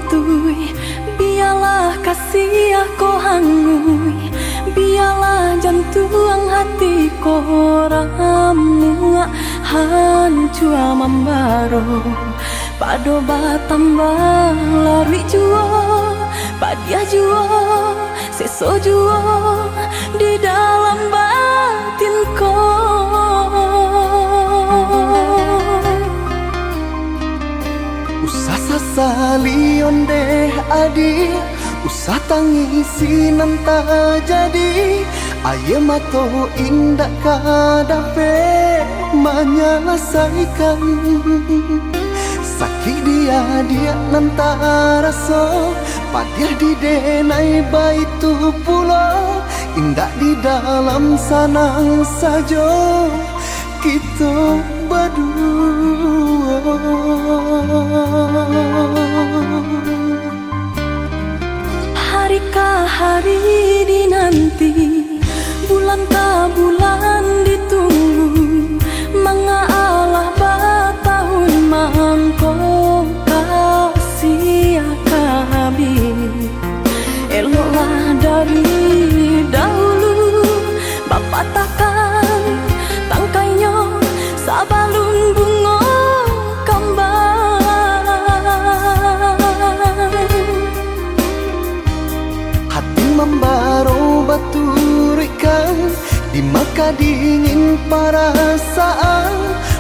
tui, biarlah kasih aku hangui, biarlah jantung hati koramu hancur membaro. Pado batambah lari juo, padia juo, seso juo di dalam batinku. Usah sasali onde adi, usah tangisi nanta jadi. Aye mato indak kadape menyelesaikan. Sakit dia nanta raso, padia di denai baitu pulau. Indak di dalam sanang sajo kita berdua. Harikah hari dinanti, bulan ka bulan ditunggu, mengalah batahun mangko kasih habis. Eloklah dari dahulu, Bapak takkan tangkainya sabalun bunga kembang. Hati membaro baturikan, di maka dingin perasaan.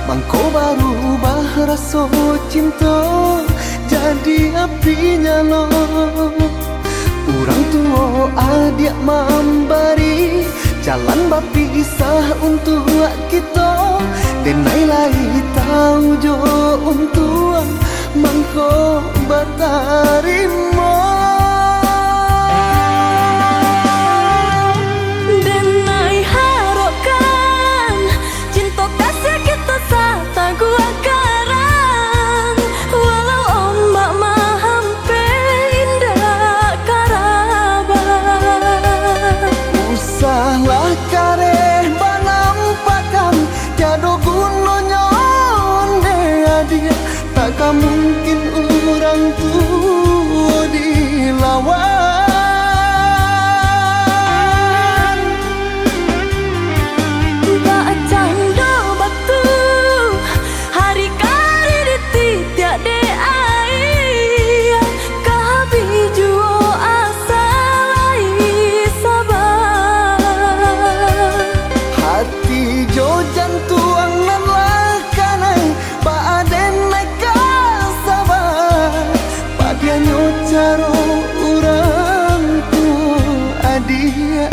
Mangko baru bahraso cinta, jadi api nyala. Orang tua adik memberi jalan berpisah untuk kita. Denai lai tahu jo untuk mangko bertarimo. Denai harokan cinta kasih kita sata gua karang, walau ombak mahampe indah karabat. Usahlah kareh banampakan, tiada gunanya onde adia. Takkan mungkin orang tua dilawan. Bacang do batu, hari kali dititik de air, kahabi juo asal sabar. Hati jo jantung nan lakanai, baaden neka sabar. Padianyo caro orang tua adia,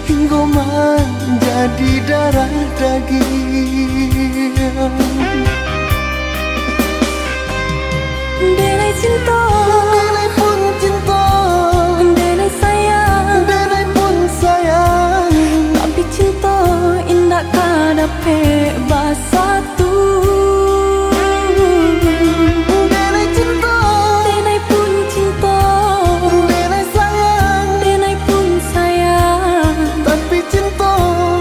hingga menjadi darah daging. Denai cinta, Denai pun cinta, denai sayang, denai pun sayang. tapi cinta indah kadape basatu. Denai cinta, Denai pun cinta, denai sayang. denai pun sayang, Tapi cinta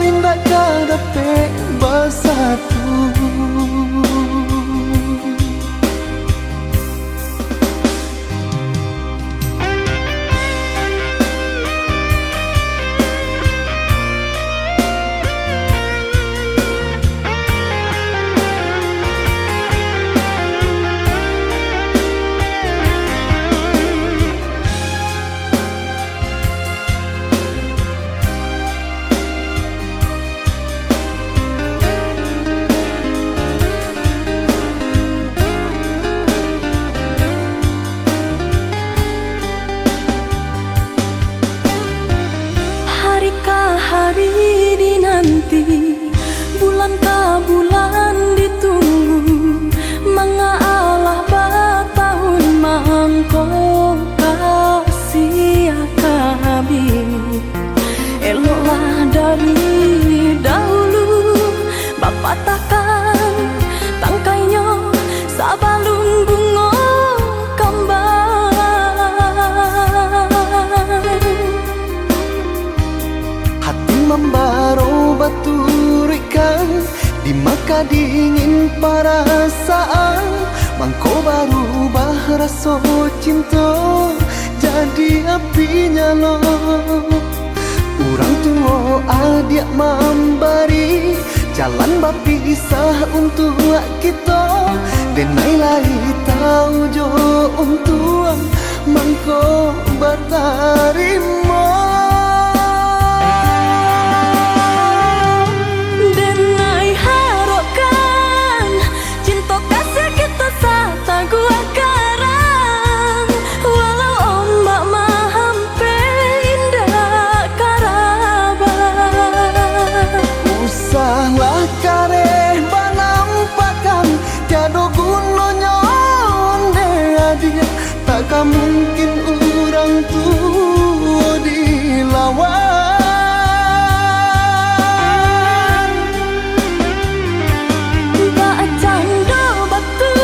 indah kadape bersatu. harikah hari dinanti, bulan ka bulan ditunggu, mengalah batahun mangko kasih habis. Eloklah dari dahulu, Bapak takkan tangkainya sabalun bunga kembang. Hati membaro baturikan, di maka dingin perasaan. mangko baru rasa cinta jadi api nyala. Orang tua adik memberi jalan berpisah untuk kita, denai lagi tahu jo untuk mangko bertarima. Denai harapkan cinta kasih kita sata gua karang, walau ombak mahampe indah karabat. Usahlah kareh banampakan tiada gunanya onde adia, takkan mungkin orang tua dilawan. Bacando batu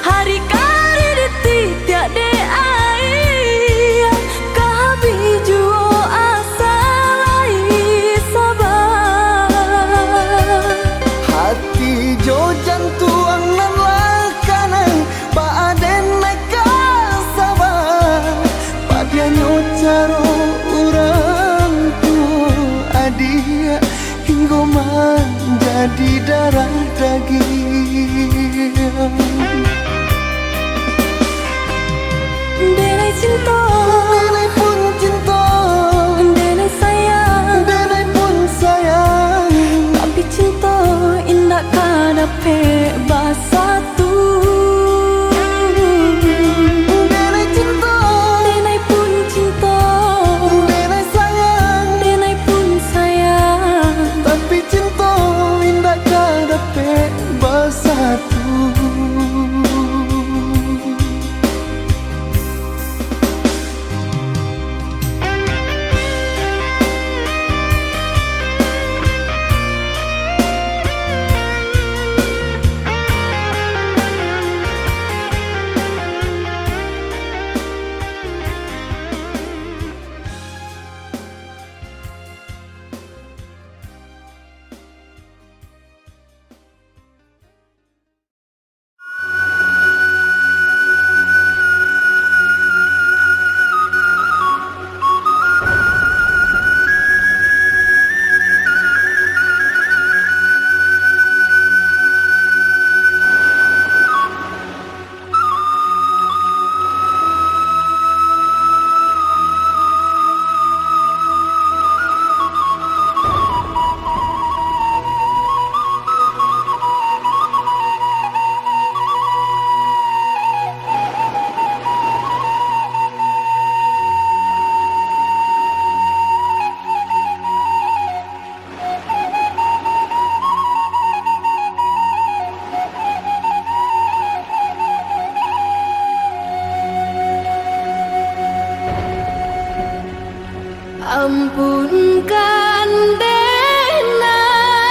hari kari ditiak de ai, kahabi juo asalai sabar. Hati jo jantuang nan lakanan baaden neka sabar, padianyo caro orang tua adia hingga menjadi darah daging. Denai cinta, Denai pun cinta, denai sayang, denai pun sayang, tapi cinta indah kadape basatu. denai cinta, Denai pun cinta, denai sayang, denai pun sayang, tapi cinta indah kadape bersatu. ampunkan denai larut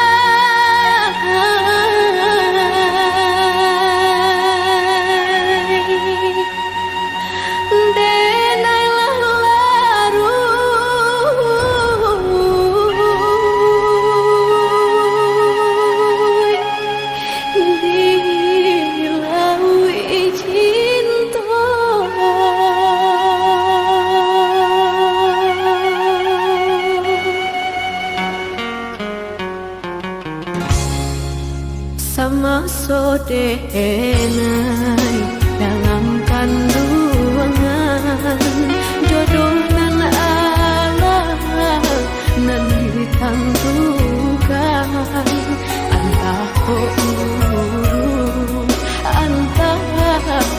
dilaui cinta. Sama sodenai dalam kandungan jodoh nan Allah nan ditentukan, antah ko urut antah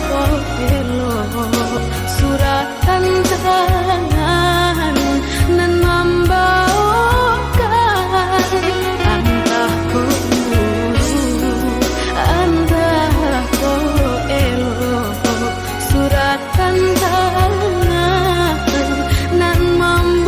ko elok, suratan tangan nan membawakan, antah ko suratan tangan nan membawakan.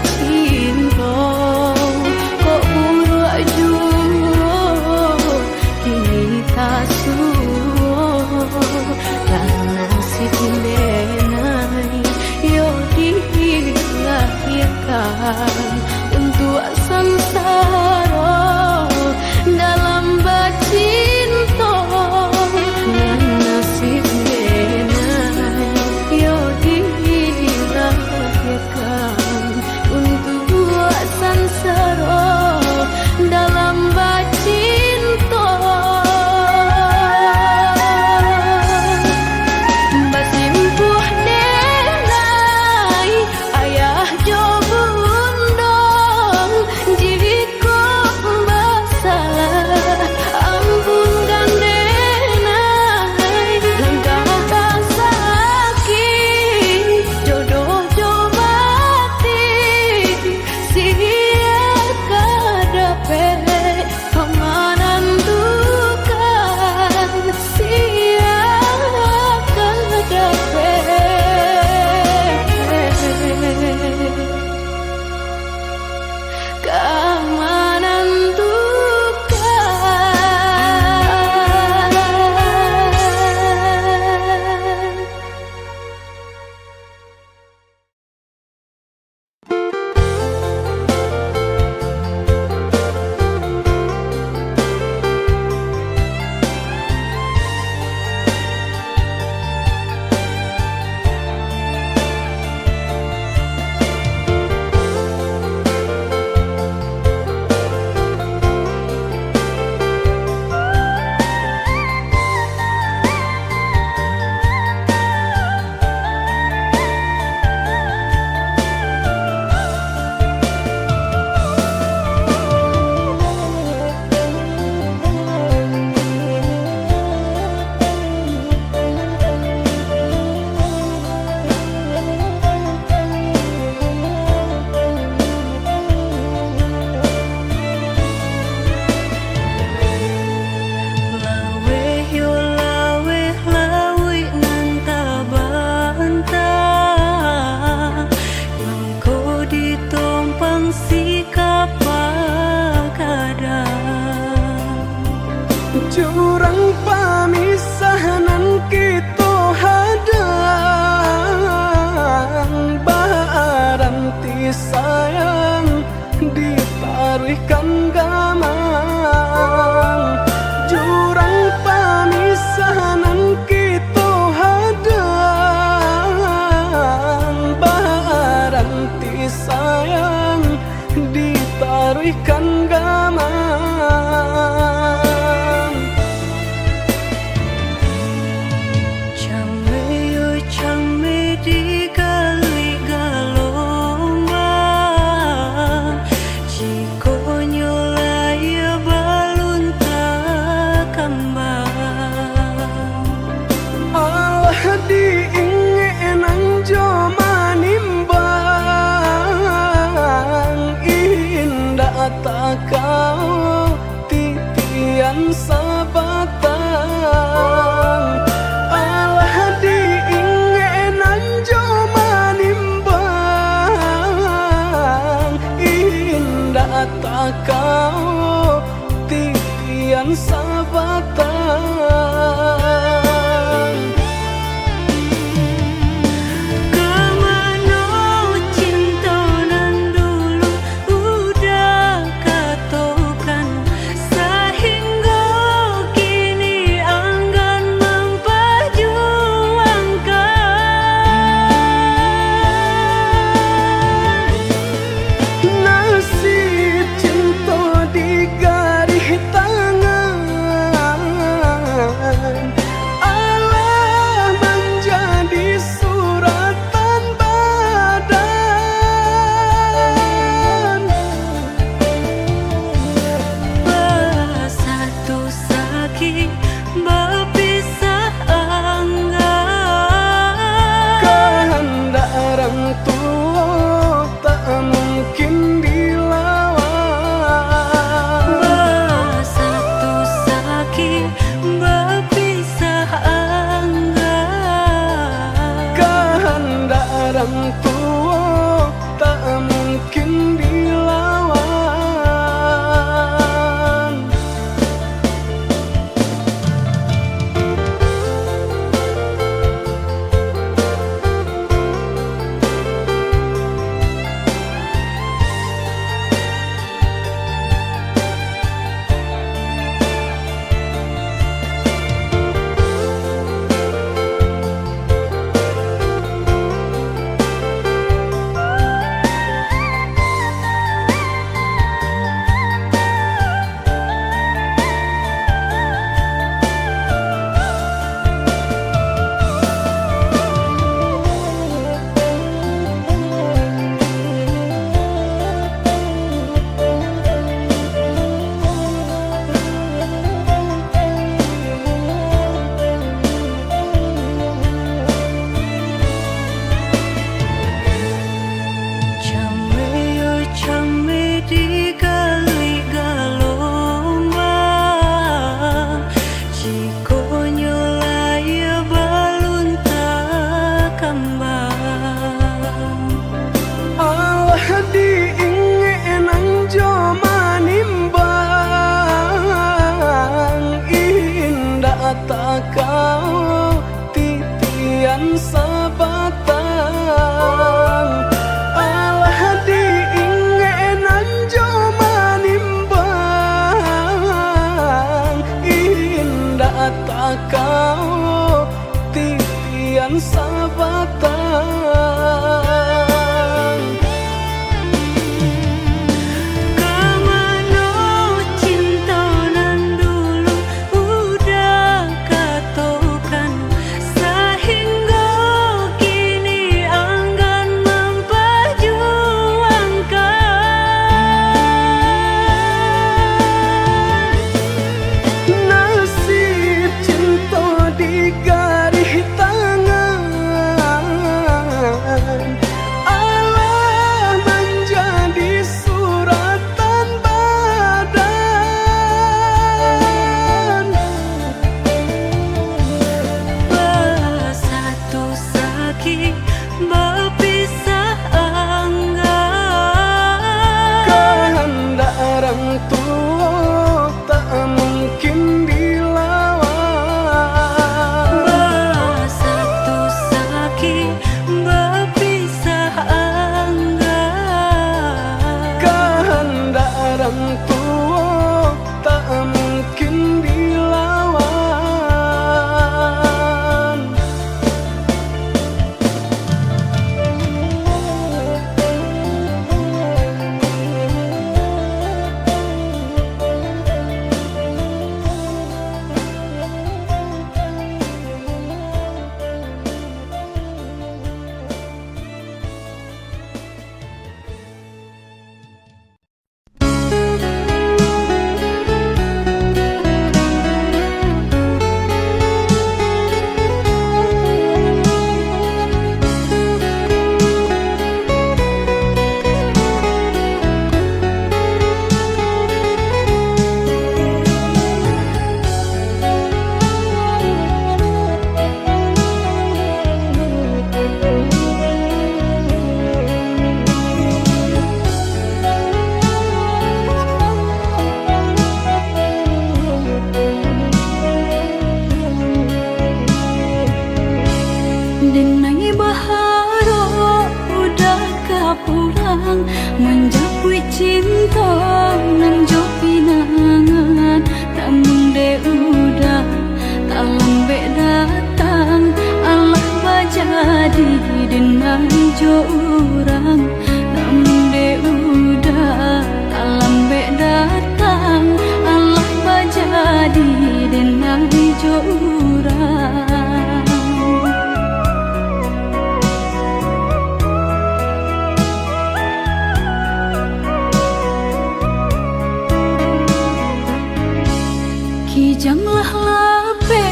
cinta kok buruak juo kini tak suo dan nasib denai yo dilahirkan untuk samsara dalam bacinta dan nasib denai yo dilahirkan untuk samsara dalam bacinta basimpuh denai ayah jo bundong jiwiku basalah ampunkan denai langkah sakit jodoh jo mati sia kadape pemanan duka sia kadape keamanan duka. Jurang pamisahan kita hadang baranti sayang ditaruhkan gamang jurang pamisahan kita hadang baranti sayang ditaruhkan gamang kau titian sabatang alah diingenan jo manimbang indah tak kau titian sabatang tangan menjapui cinta nan jo pinangan namun de udah tak lambe datang Allah bajadi dengan jo urang namun de udah tak lambe datang Allah bajadi dengan jo urang. Kijanglah lape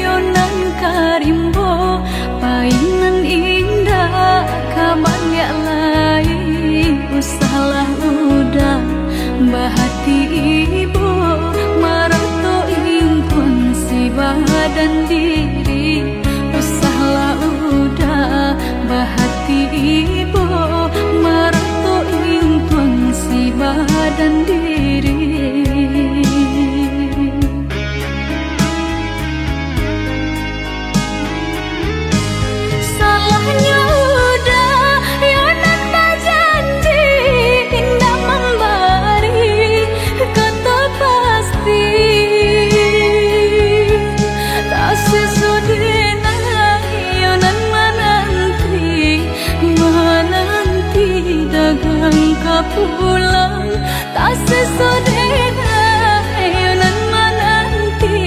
yonan karimbo painan indah kaban ya lain usahlah udah bahati ibu marato ingkun si badan diri usahlah udah bahati ibu marato ingkun si badan diri. Pulang tak sesodena yonan menanti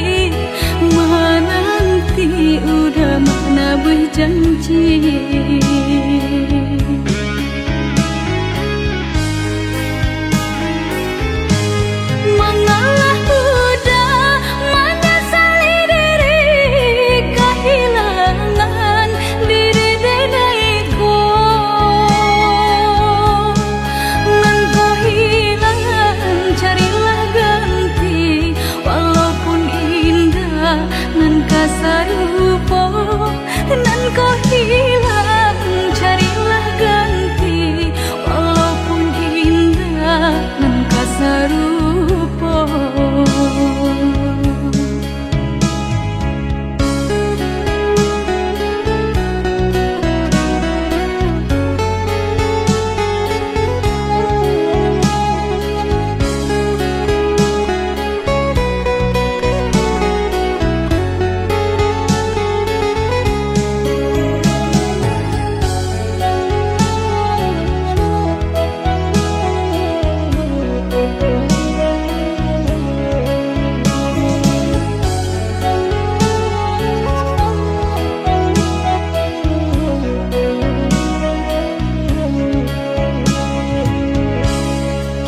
udah mana berjanji. Mengalah udah menyesali diri kehilangan diri denaiku. Carilah ganti walaupun indah nan kasarupo nan kau hilang carilah ganti walaupun indah nan kasarupo.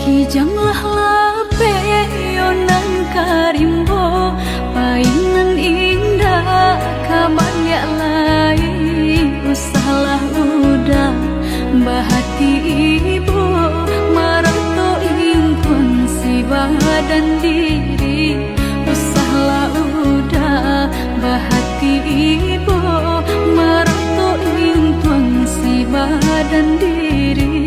Kijanglah lape yonan karimbo painan indah kaban ya lain usahlah udah bahati ibu marato ingkun si badan diri usahlah udah bahati ibu marato ingkun si badan diri.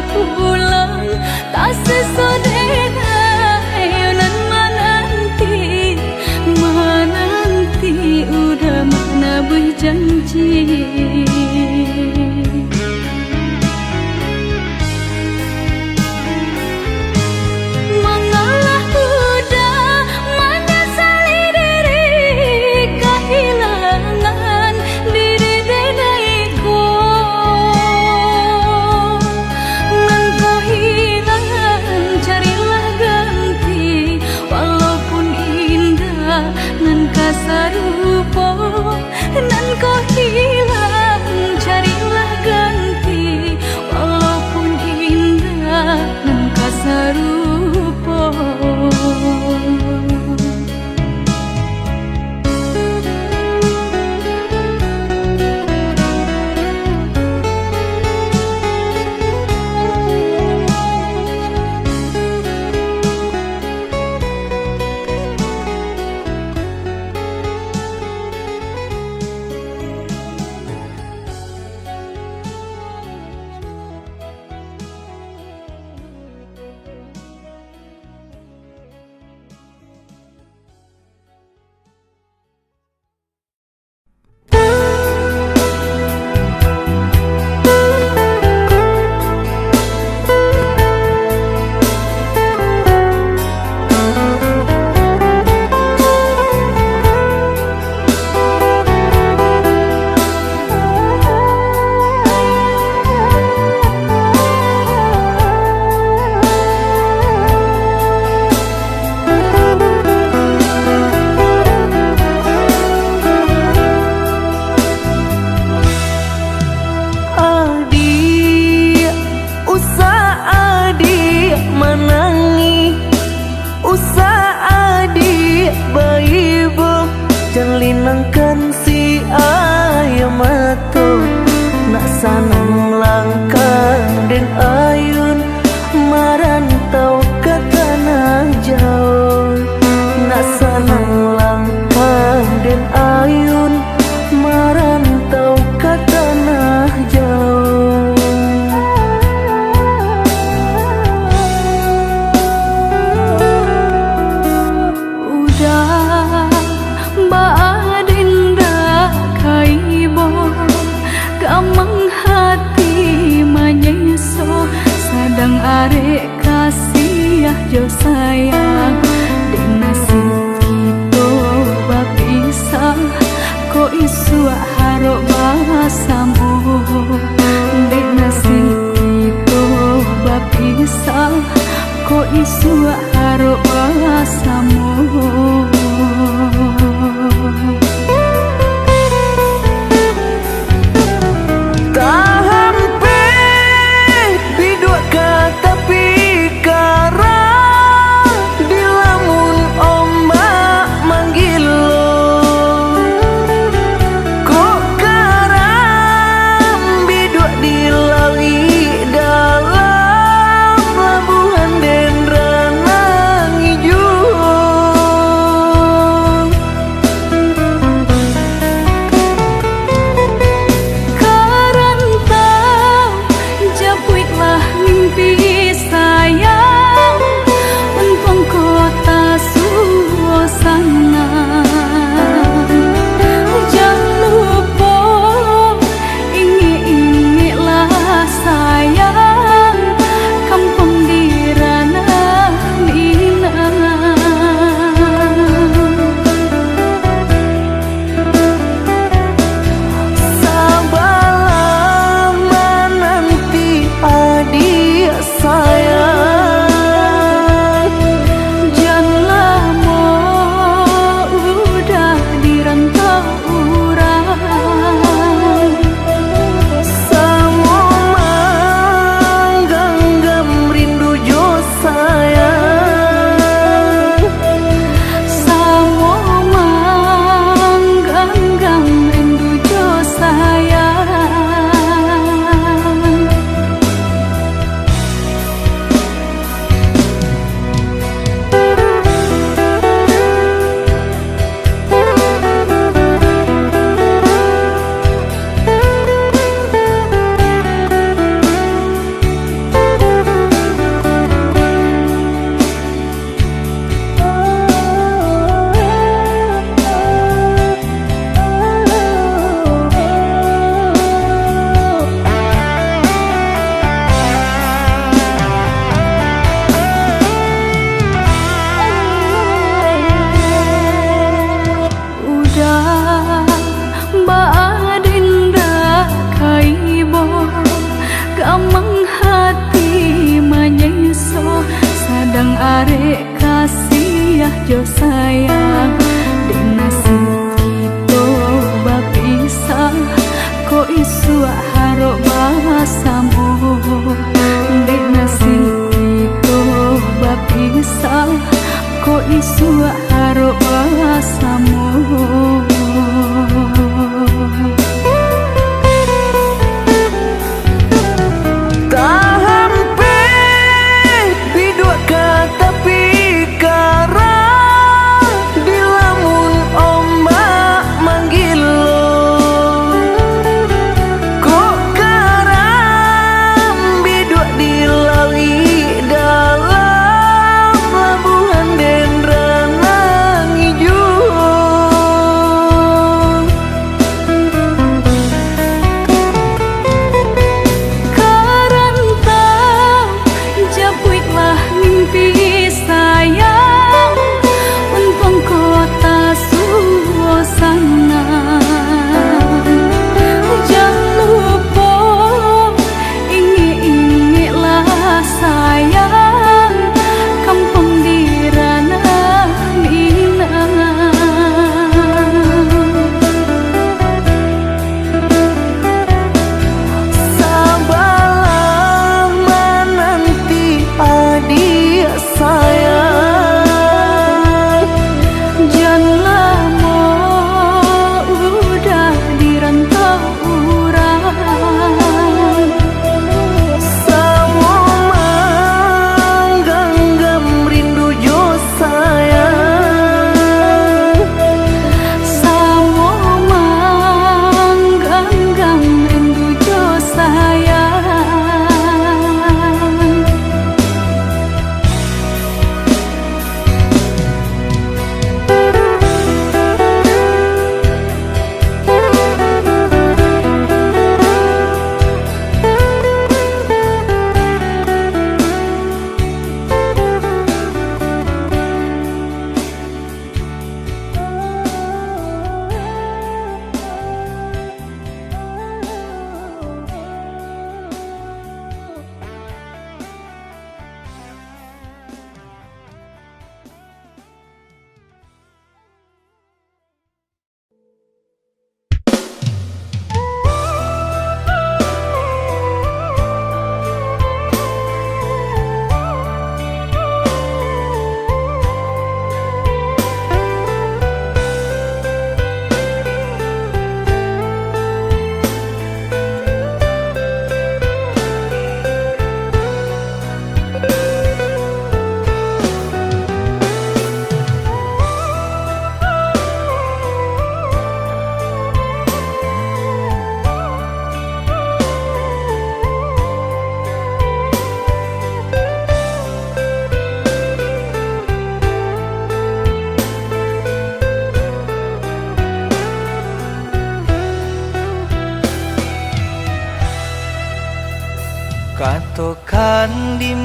Pulang tak sesodena yonan menanti udah mana berjanji. Mengalah udah menyesali diri kehilangan diri denaiku. Carilah ganti walaupun indah nan kasarupo nan kau hilang carilah ganti walaupun indah nan kasarupo. jo sayang dek nasib kita bapisah ko isu harok basamu dek nasib kita bapisah ko isu harok basamu. Arek kasih jo sayang dek nasib kita bapisah ko isu harok basamu dek nasib kita bapisah ko isu harok basamu.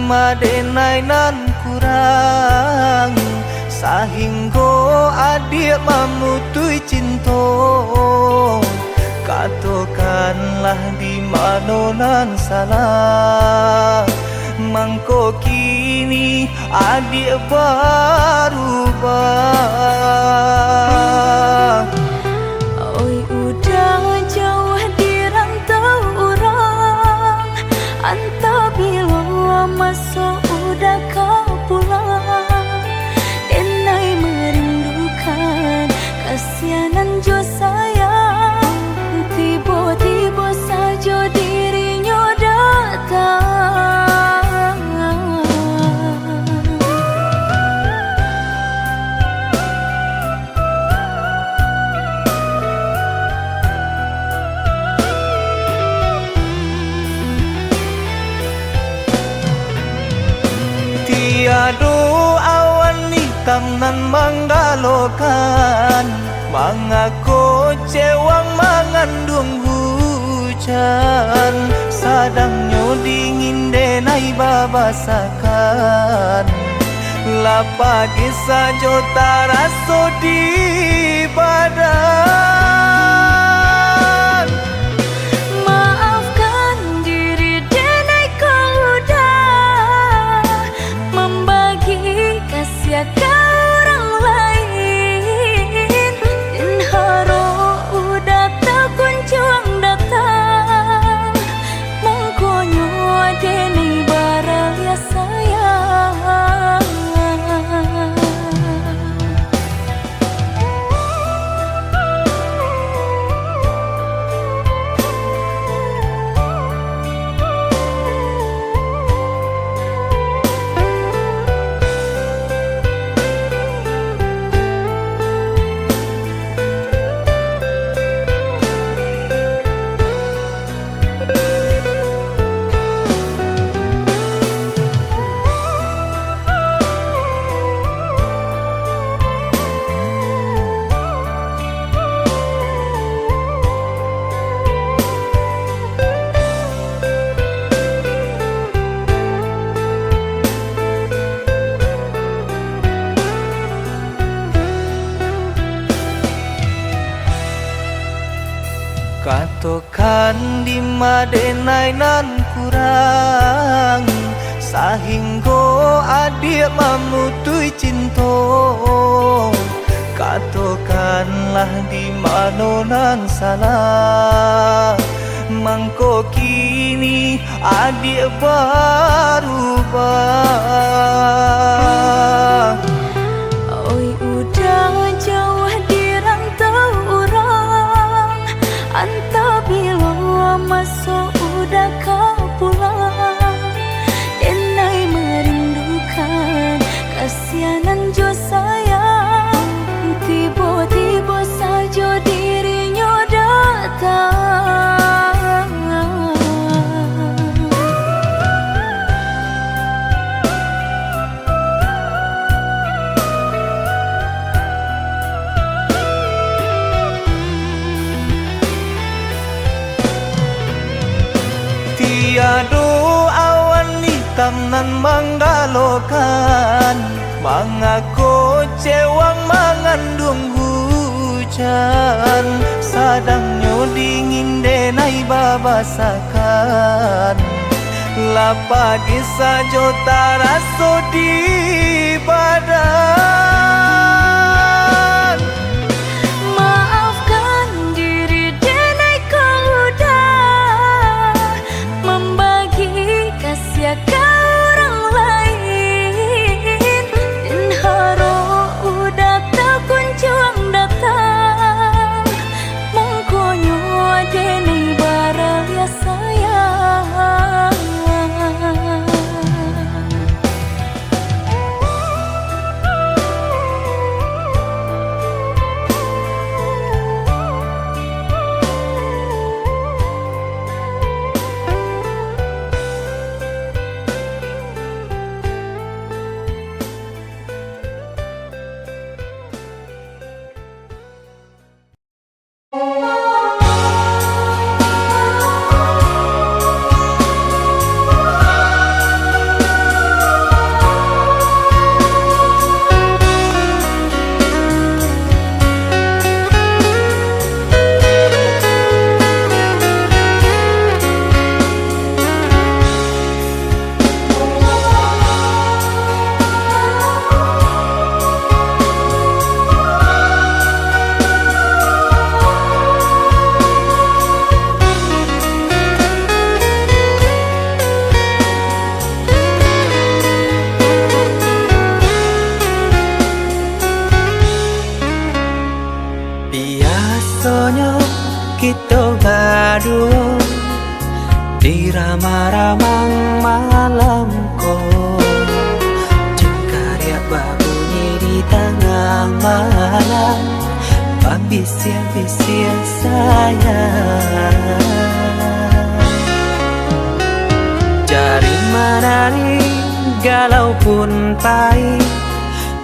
madenai nan kurang sahingga adik memutui cinta. Katakanlah di mana nan salah, mangko kini adik berubah. Oi udah jauh di rantau orang, anta bila masa udah kau pulang. Denai merindukan kasihanan jo sayang, tiba-tiba saja dirinya datang. Tiada awan hitam nan menggalokan, mengaku cewang mengandung hujan. Sadangnya dingin denai babasakan, lapagi saja terasa di badan. Maafkan diri denai kau udah membagi kasih ke orang lain, dan haro udah tak kunjung datang. Mongkonyo denai baraya sayang. Katakan di madenai nan kurang sahingga adik memutui cinta. Katakanlah di mana nan salah, mangko kini adik berubah. Oi udah jauh di rantau orang, anta bila masa udah kau pulang. Denai merindukan kasihanan jo sayang, tiba-tiba saja dirinya datang. Tiada awan hitam nan menggalokan, mengaku cewang mengandung hujan. Sadangnya dingin denai babasakan, lapagi saja terasa di badan. Maafkan diri denai kau udah membagi kasih ke orang lain, dan haro udah tak kunjung datang. Mongkonyo denai baraya sayang. kita berdua di ramang-ramang malamku, cengkarya berbunyi di tengah malam, babisia-bisia sayang. Jari menari galau pun pahit,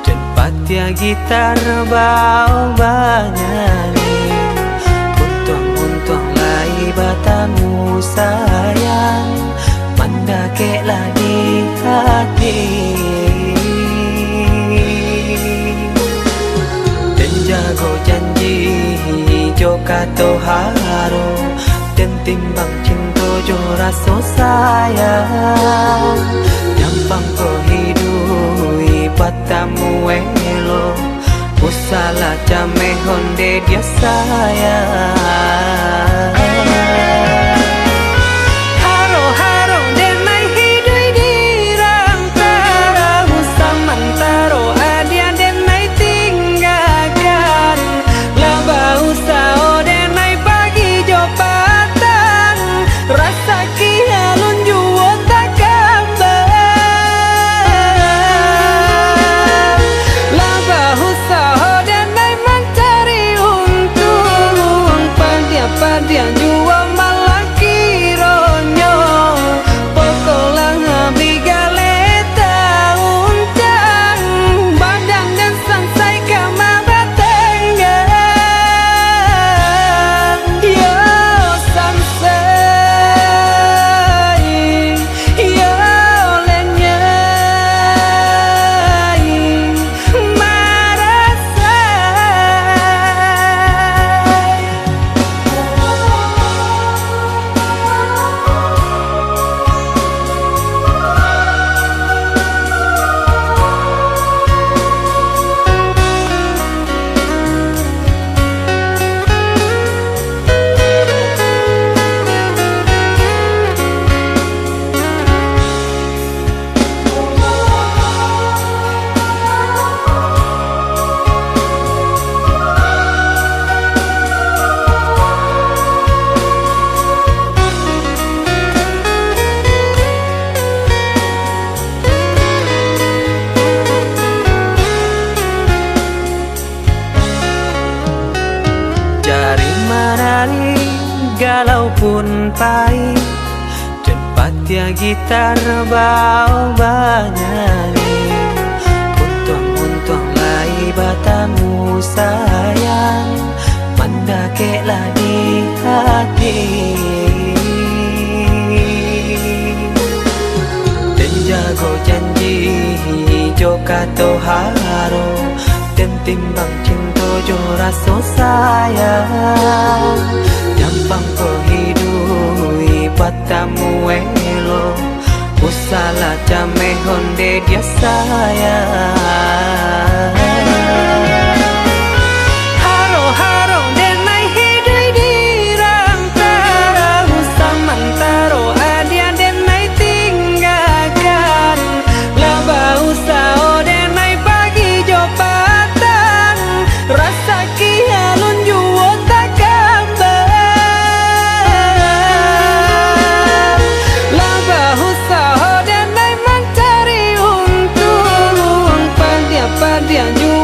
dan patia gitar bau banyani. Untung lai batamu sayang, mandakeklah di hati. Dan jago janji jo kato haro, dan timbang cinta jo rasa sayang. Nyampang ko hidui batamu elo, usala jame honde dia sayang. Haro-haro denai hidui di rantara, usamantaro adia denai tinggalkan. Laba usao denai pagi jo patang, rasa kialun juo tak kabar. Laba usao denai mencari untung, padia-padia juo malah kironyo. Pokolang bigale uncang, badan dan sansai kamar tengah. Yo sansai, yo lenyai, marasai. Jari menari galau pun pahit, dan patia gitar bau banyani. Untung lai batamu sayang, mandakeklah di hati. Dan jago janji jo kato haro, dan timbang cinta jo rasa sayang. Nyampang ko hidui batamu elo, usala jame honde dia sayang. Haro-haro denai hidui di rantara, usamantaro adia denai tinggalkan. Laba usao denai pagi jo patang, rasa kialun juo tak kabar. Laba usao denai mencari untung, padia-padia juo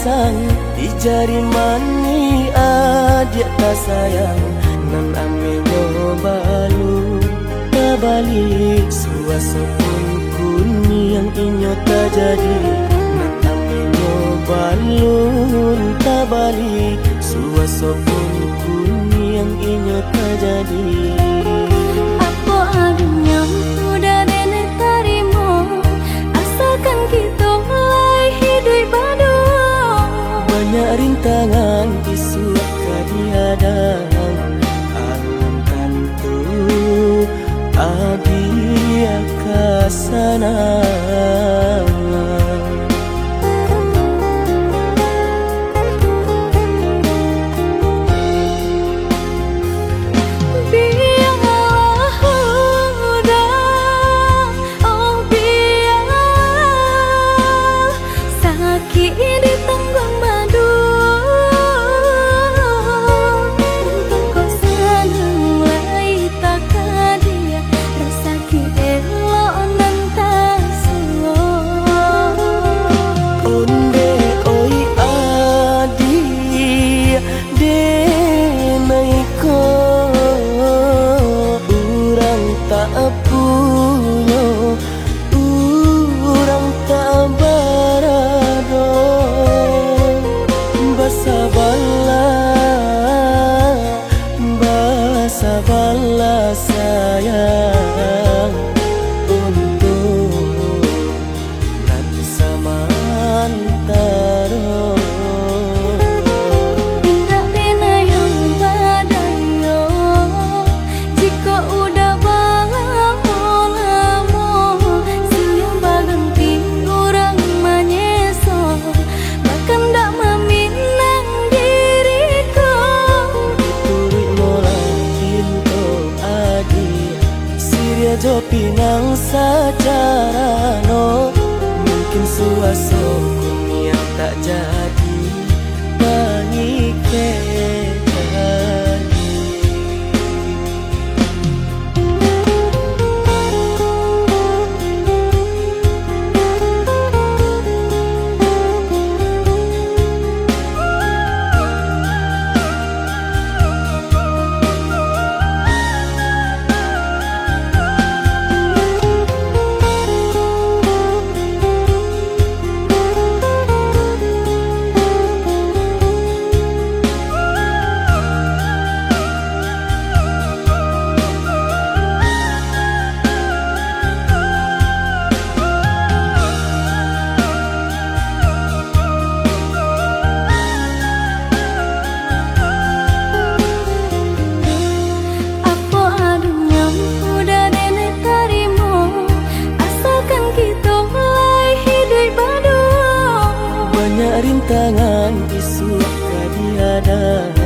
sang di jari mani adik tak sayang nan amenyo balu tabalik suaso pun kuni yang inyo tak jadi nan amenyo balun tabalik suaso pun kuni yang inyo tak jadi. Apa adanya udah nenek tarimo asalkan kita mulai hidup baru. Banyak rintangan isu kadiadang alam tentu abia kasana. Sabarlah sayang untuk nan samantara. Tidak pena yang badayo jika udah lamo siang baganti orang menyeso bahkan tak meminang diriku. Turut molang pintu adi Siria jo pinang secara no mungkin suaso kuni yang tak jadi mengikat. Rintangan isu kadiadang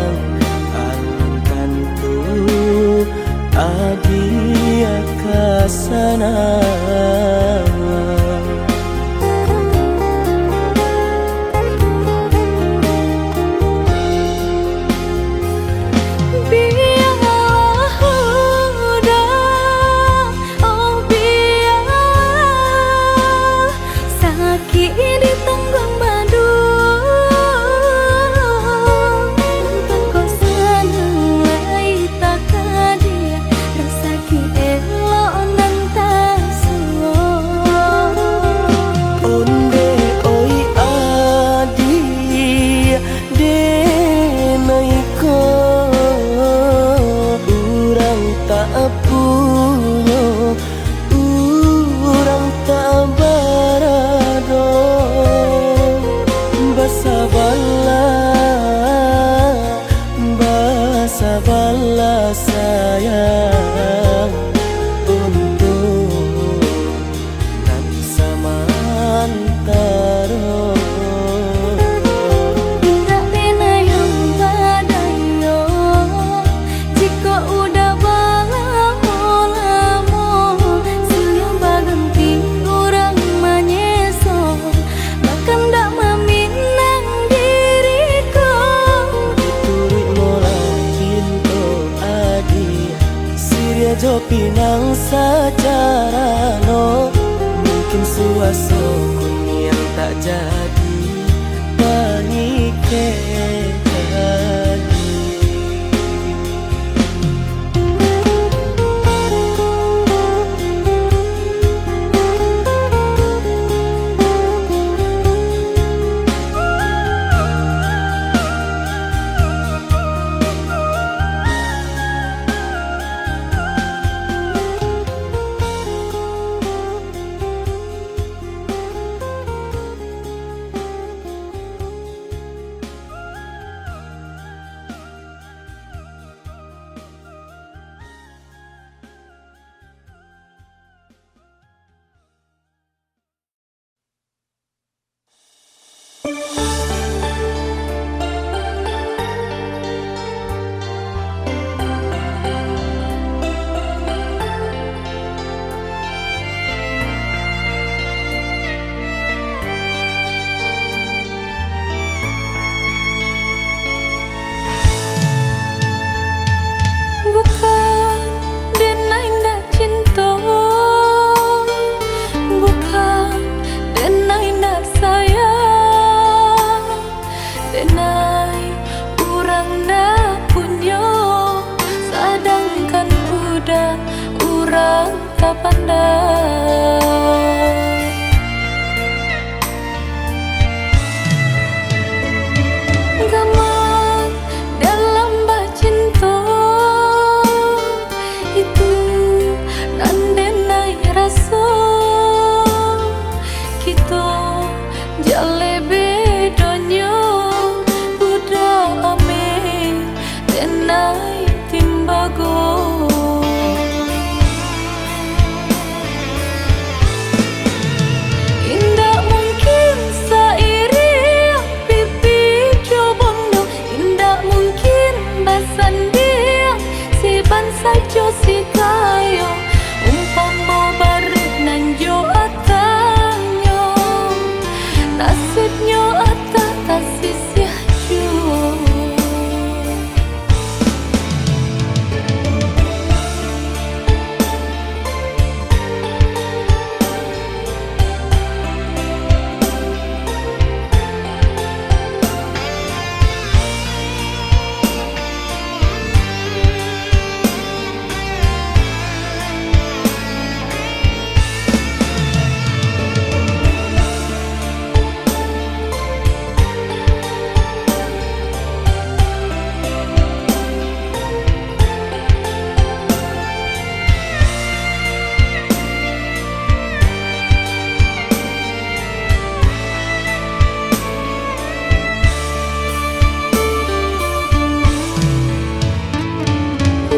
alam tentu adia kasana. Sabarlah sayang untuk nan samantara. Tidak pena yang badayo jika udah lamo siang baganti orang menyeso bahkan tak meminang diriku. Turut molang pintu adi Siria jo pinang secara no mungkin suaso kuni yang tak jadi ke Bukan denai ndak cinta, bukan denai ndak sayang, denai urang ndak punya, sedangkan udah urang tak pandai. Gaman dalam bacinta itu nandenai rasa kita jale bedanya budak ame denai timbago. Indah mungkin sairi pipi cobondo, indah mungkin basan dia si bansa jo si kayo umpama barit nanjo atanyo nasibnya atah tasisih jo.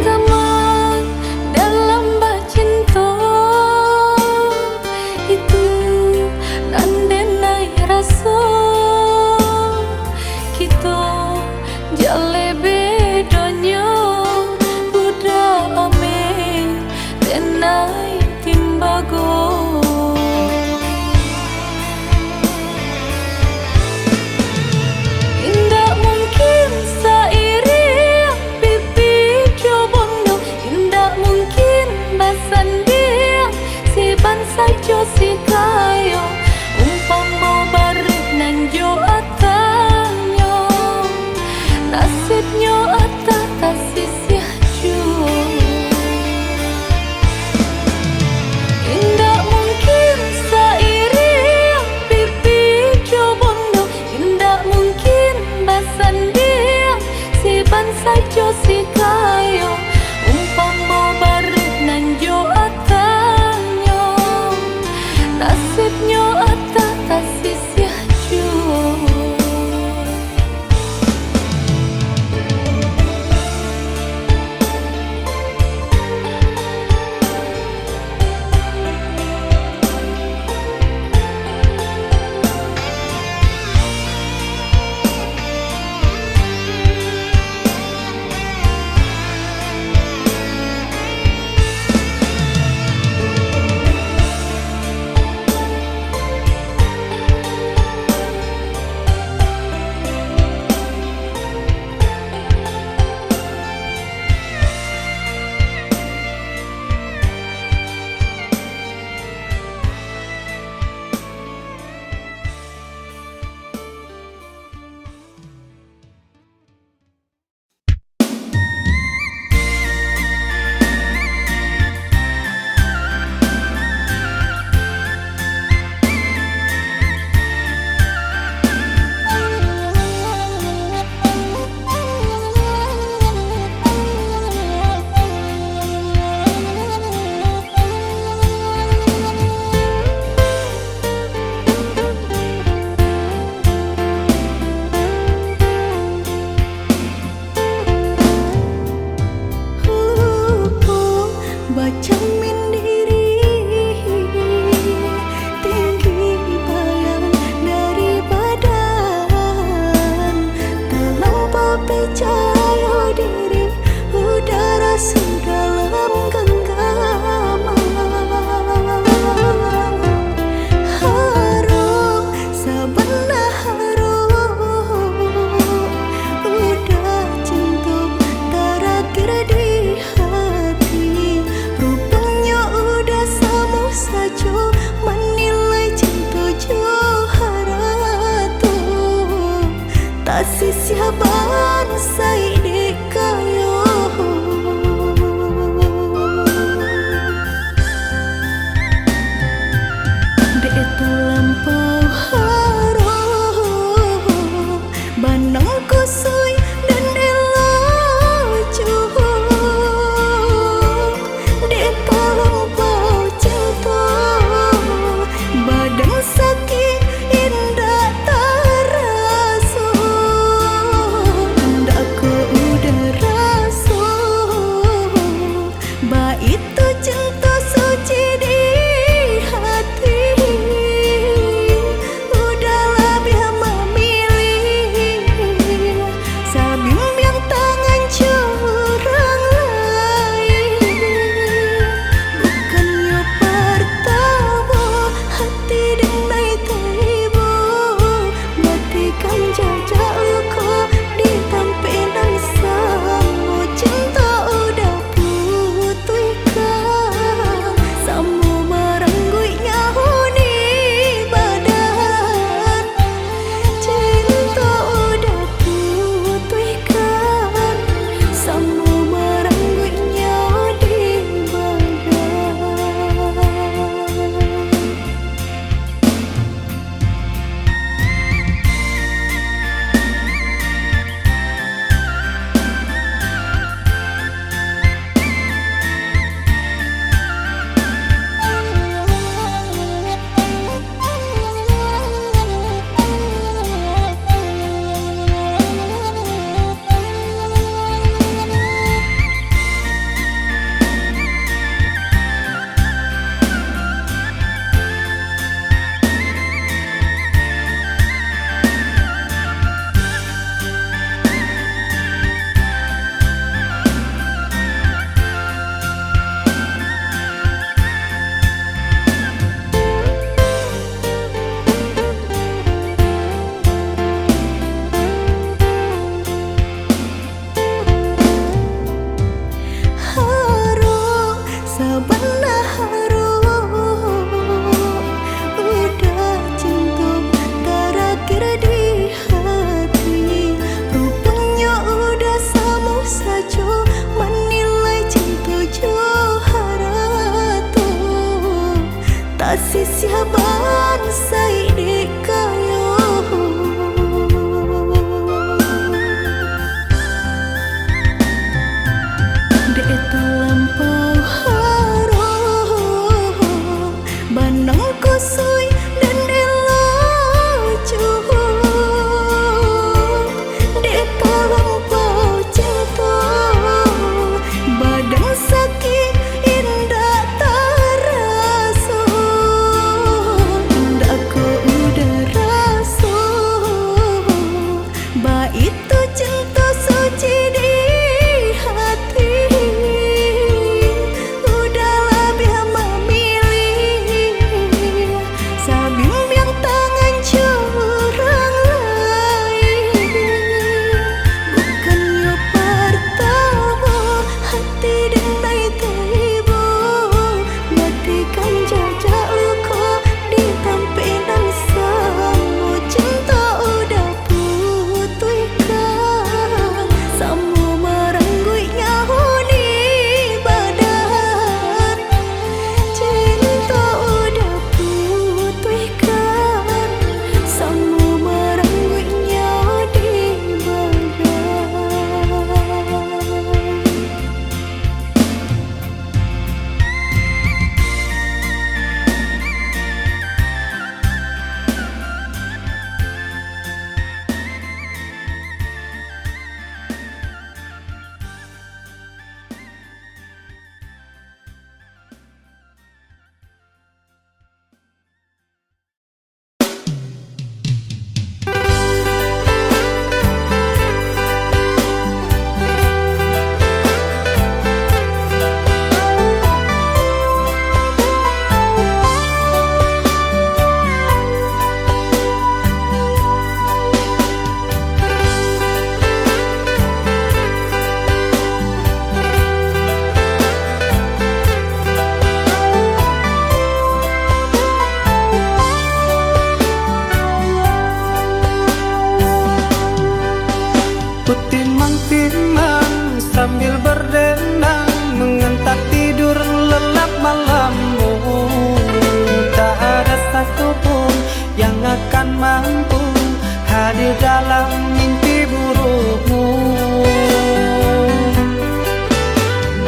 Gaman dalam bacinta itu nandenai rasa kita jale bedanya budak ame denai timbago. Indah mungkin sairi pipi cobondo, jamin diri tinggi bayang dari badan, terlampau percaya diri udara sedalam genggaman. Harum sabana harum udah cinta terakhir di hati, rupanya udah sama saja menilai cinta johara tu tak sisiaban sai dikayo. Dek terlampau harum banang kusui dan elaju, dek terlampau cinta badan sakit indah terasa, ndak ku udah rasa ba itu cinta suci di hati, udah lebih memilih sabim yang tangan curang lain, bukannya pertama hati denai tiba matikan jajak luka di tampilan sama cinta udah putihkan sama merengguinya huni badan, cinta udah putihkan sama merengguinya di badan. Harum sabana harum udah cinta terakhir di hati, rupanya udah sama saja menilai cinta johara tu tak sisiaban sai dikayo. Dek terlampau harum banang kusui dan elaju, dek terlampau cinta badan sakit indah terasa,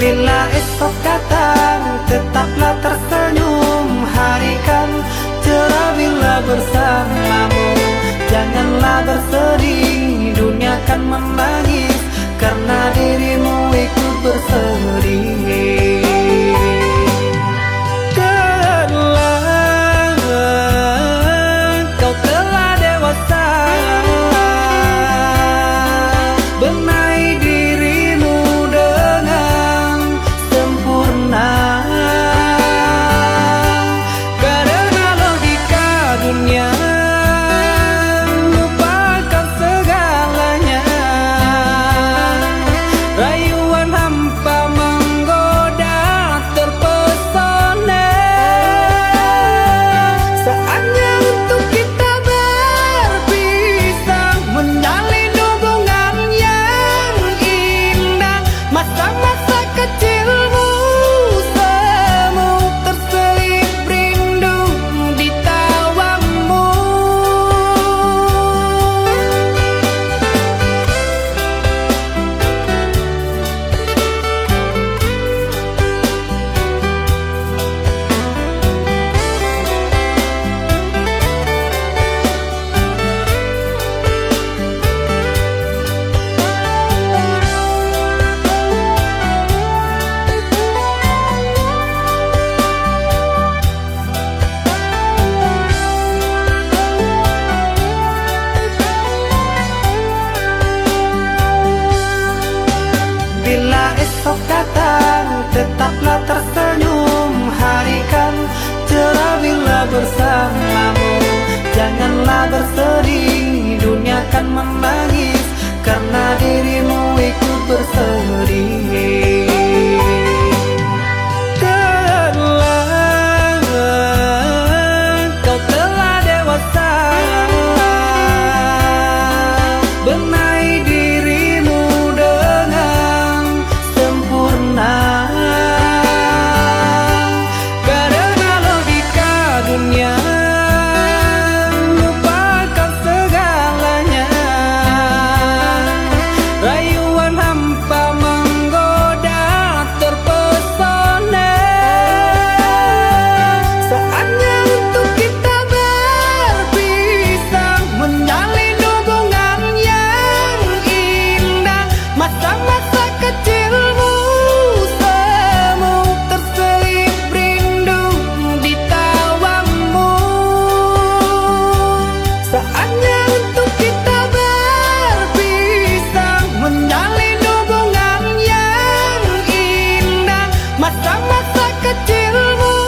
Bila esok datang tetaplah tersenyum, hari kan cerah bila bersamamu. Janganlah bersedih, dunia kan menangis karena dirimu ikut bersedih. Kau telah dewasa, benahi dirimu dengan sempurna. Karena logika dunia lupakan segalanya. Rayuan hampa menggoda terpesona. Saatnya untuk kita berpisah, menjalin hubungan yang indah. Masa-masa kecilmu semu terselip rindu di tawamu. Bila esok datang tetaplah tersenyum, hari kan cerah bila bersamamu. Janganlah bersedih, dunia kan menangis karena dirimu ikut bersedih. Kau telah dewasa, benahi dirimu dengan sempurna. Karena logika dunia lupakan segalanya. Rayuan hampa menggoda terpesona. Saatnya untuk kita berpisah, menjalin hubungan yang indah. Masa-masa kecilmu semu terselip rindu di tawamu. Saatnya untuk kita berpisah, menjalin hubungan yang indah. Masa-masa kecilmu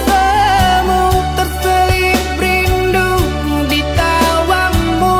semu terselip rindu di tawamu.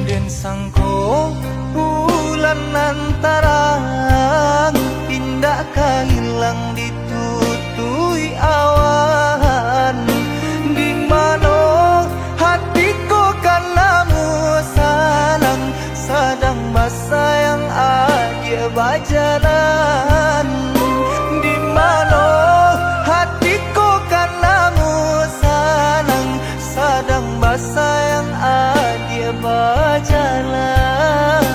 Den sangko bulan antarang, pindah hilang ditutui awan. Di mana hatiku karenamu sayang, sedang masa yang aja berjalan. Di mana hatiku karenamu sayang, sedang masa yang aja berjalan.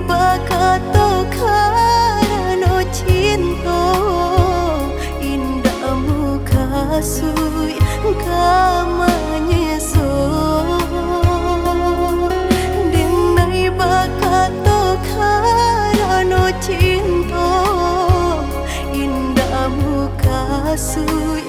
bakato karano cinta indah muka sui kamanyeso denai bakato karano cinta indah muka sui